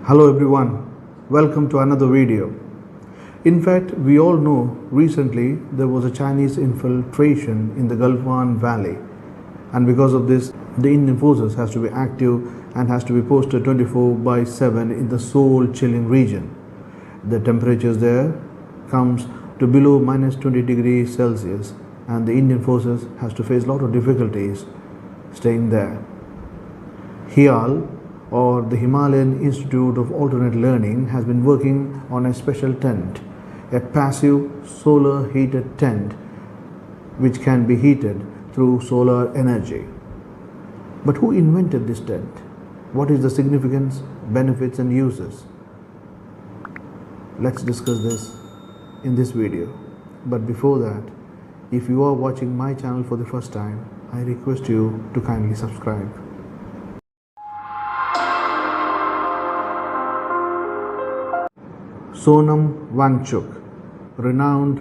Hello everyone, welcome to another video. In fact, we all know recently there was a Chinese infiltration in the Galwan Valley, and because of this the Indian forces has to be active and has to be posted 24/7 in the soul chilling region. The temperatures there comes to below -20 degrees Celsius, and the Indian forces has to face a lot of difficulties staying there. HIAL, or the Himalayan Institute of Alternate Learning, has been working on a special tent, a passive solar heated tent which can be heated through solar energy. But who invented this tent? What is the significance, benefits and uses? Let's discuss this in this video. But before that, if you are watching my channel for the first time, I request you to kindly subscribe. Sonam Wangchuk, renowned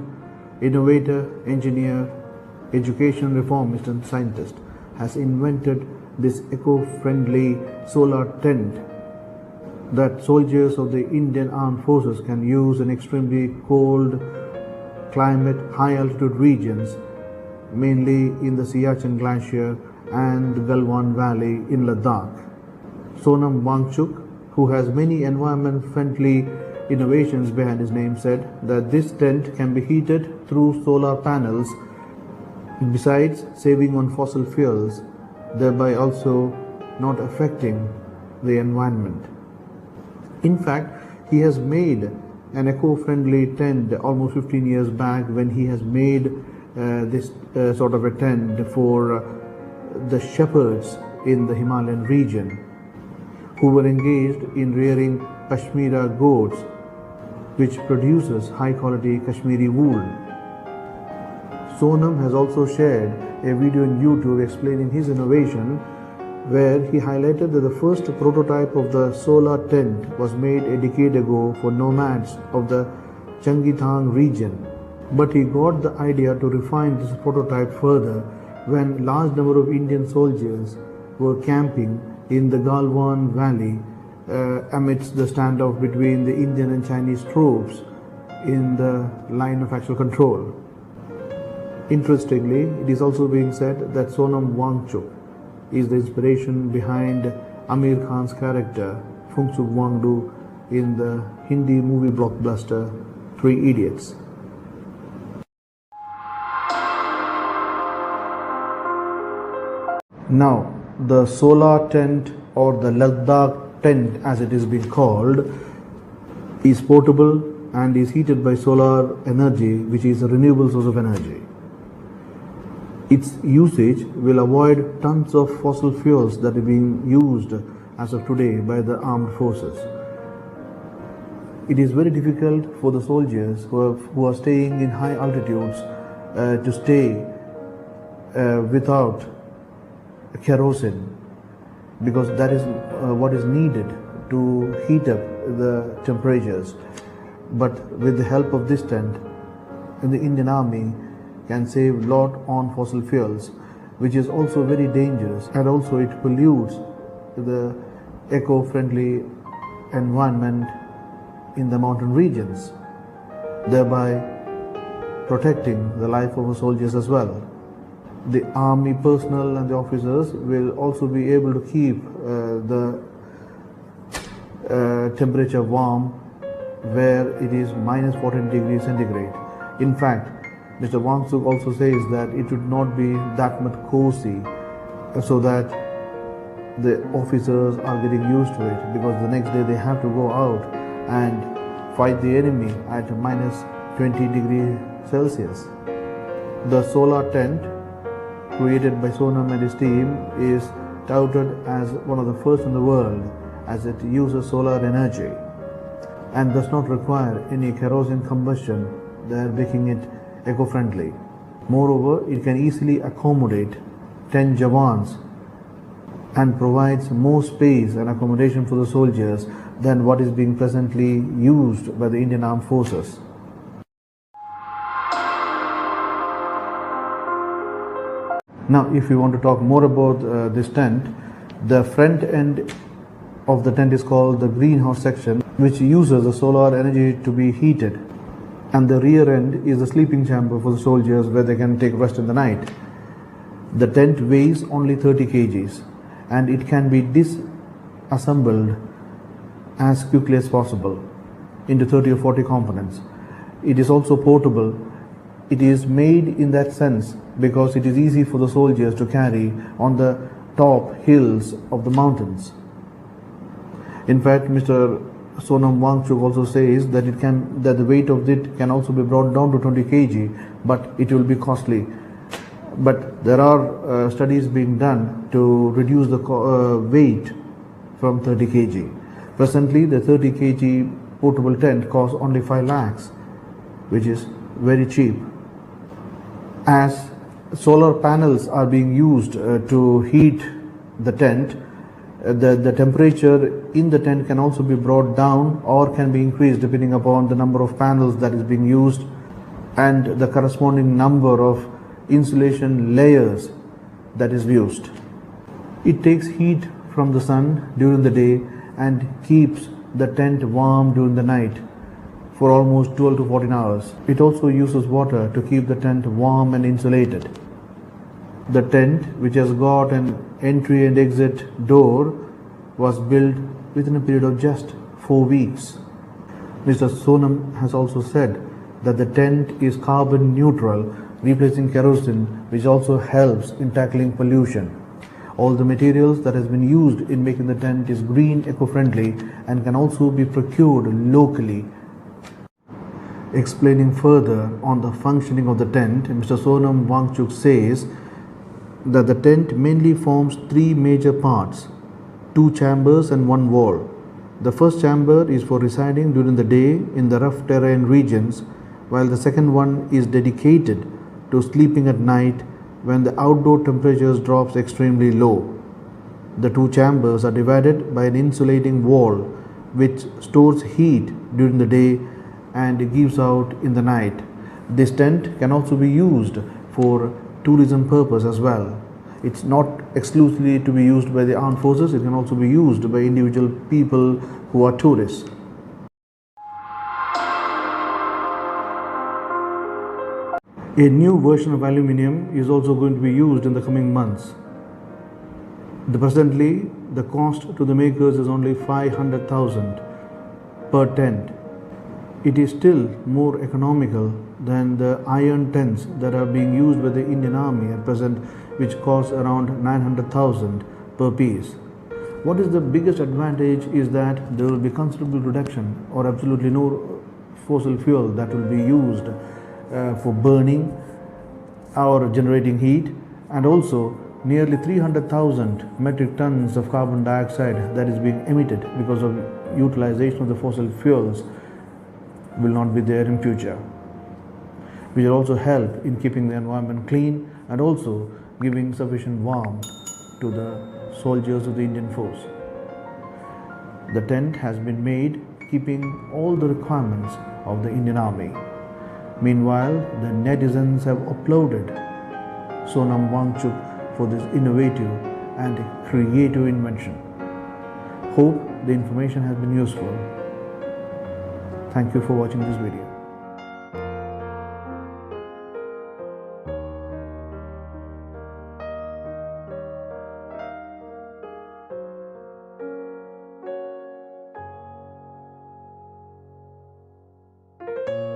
innovator, engineer, education reformist and scientist, has invented this eco-friendly solar tent that soldiers of the Indian Armed Forces can use in extremely cold climate, high altitude regions, mainly in the Siachen Glacier and the Galwan Valley in Ladakh. Sonam Wangchuk, who has many environment-friendly innovations behind his name, said that this tent can be heated through solar panels, besides saving on fossil fuels, thereby also not affecting the environment. In fact, he has made an eco-friendly tent almost 15 years back, when he has made this sort of a tent for the shepherds in the Himalayan region who were engaged in rearing Kashmiri goats, which produces high quality Kashmiri wool. Sonam has also shared a video on YouTube explaining his innovation, where he highlighted that the first prototype of the solar tent was made a decade ago for nomads of the Changitang region. But he got the idea to refine this prototype further when large number of Indian soldiers were camping in the Galwan Valley amidst the standoff between the Indian and Chinese troops in the line of actual control. Interestingly, it is also being said that Sonam Wangchuk is the inspiration behind Amir Khan's character Phungsuk Wangdu in the Hindi movie blockbuster Three Idiots. Now, the solar tent, or the Ladakh tent as it is being called, is portable and is heated by solar energy, which is a renewable source of energy. Its usage will avoid tons of fossil fuels that are being used as of today by the armed forces. It is very difficult for the soldiers who are staying in high altitudes to stay without kerosene, because that is what is needed to heat up the temperatures. But with the help of this tent, the Indian Army can save a lot on fossil fuels, which is also very dangerous, and also it pollutes the eco-friendly environment in the mountain regions, thereby protecting the life of the soldiers as well. The army personnel and the officers will also be able to keep the temperature warm where it is -14 degrees centigrade. In fact, Mr. Wangchuk also says that it should not be that much cozy, so that the officers are getting used to it, because the next day they have to go out and fight the enemy at -20 degrees Celsius. The solar tent created by Sonam and his team is touted as one of the first in the world, as it uses solar energy and does not require any kerosene combustion, thereby making it eco-friendly. Moreover, it can easily accommodate 10 Jawans and provides more space and accommodation for the soldiers than what is being presently used by the Indian Armed Forces. Now, if you want to talk more about this tent, the front end of the tent is called the greenhouse section, which uses the solar energy to be heated, and the rear end is the sleeping chamber for the soldiers where they can take rest in the night. The tent weighs only 30 kgs and it can be disassembled as quickly as possible into 30 or 40 components. It is also portable. It is made in that sense because it is easy for the soldiers to carry on the top hills of the mountains. In fact, Mr. Sonam Wangchuk also says that the weight of it can also be brought down to 20 kg, but it will be costly. But there are studies being done to reduce the weight from 30 kg. Presently, the 30 kg portable tent costs only 5 lakhs, which is very cheap. As solar panels are being used to heat the tent, the temperature in the tent can also be brought down or can be increased depending upon the number of panels that is being used and the corresponding number of insulation layers that is used. It takes heat from the sun during the day and keeps the tent warm during the night for almost 12 to 14 hours. It also uses water to keep the tent warm and insulated. The tent, which has got an entry and exit door, was built within a period of just 4 weeks. Mr. Sonam has also said that the tent is carbon neutral, replacing kerosene, which also helps in tackling pollution. All the materials that has been used in making the tent is green, eco-friendly, and can also be procured locally. Explaining further on the functioning of the tent, Mr. Sonam Wangchuk says that the tent mainly forms 3 major parts, 2 chambers and 1 wall. The first chamber is for residing during the day in the rough terrain regions, while the second one is dedicated to sleeping at night when the outdoor temperatures drops extremely low. The 2 chambers are divided by an insulating wall which stores heat during the day and gives out in the night. This tent can also be used for tourism purpose as well. It's not exclusively to be used by the armed forces, it can also be used by individual people who are tourists. A new version of aluminium is also going to be used in the coming months. Presently, the cost to the makers is only 500,000 per tent. It is still more economical than the iron tents that are being used by the Indian Army at present, which costs around 900,000 per piece. What is the biggest advantage is that there will be considerable reduction or absolutely no fossil fuel that will be used for burning or generating heat, and also nearly 300,000 metric tons of carbon dioxide that is being emitted because of utilization of the fossil fuels will not be there in future, which will also help in keeping the environment clean and also giving sufficient warmth to the soldiers of the Indian force. The tent has been made keeping all the requirements of the Indian Army. Meanwhile, the netizens have uploaded Sonam Wangchuk for this innovative and creative invention. Hope the information has been useful. Thank you for watching this video.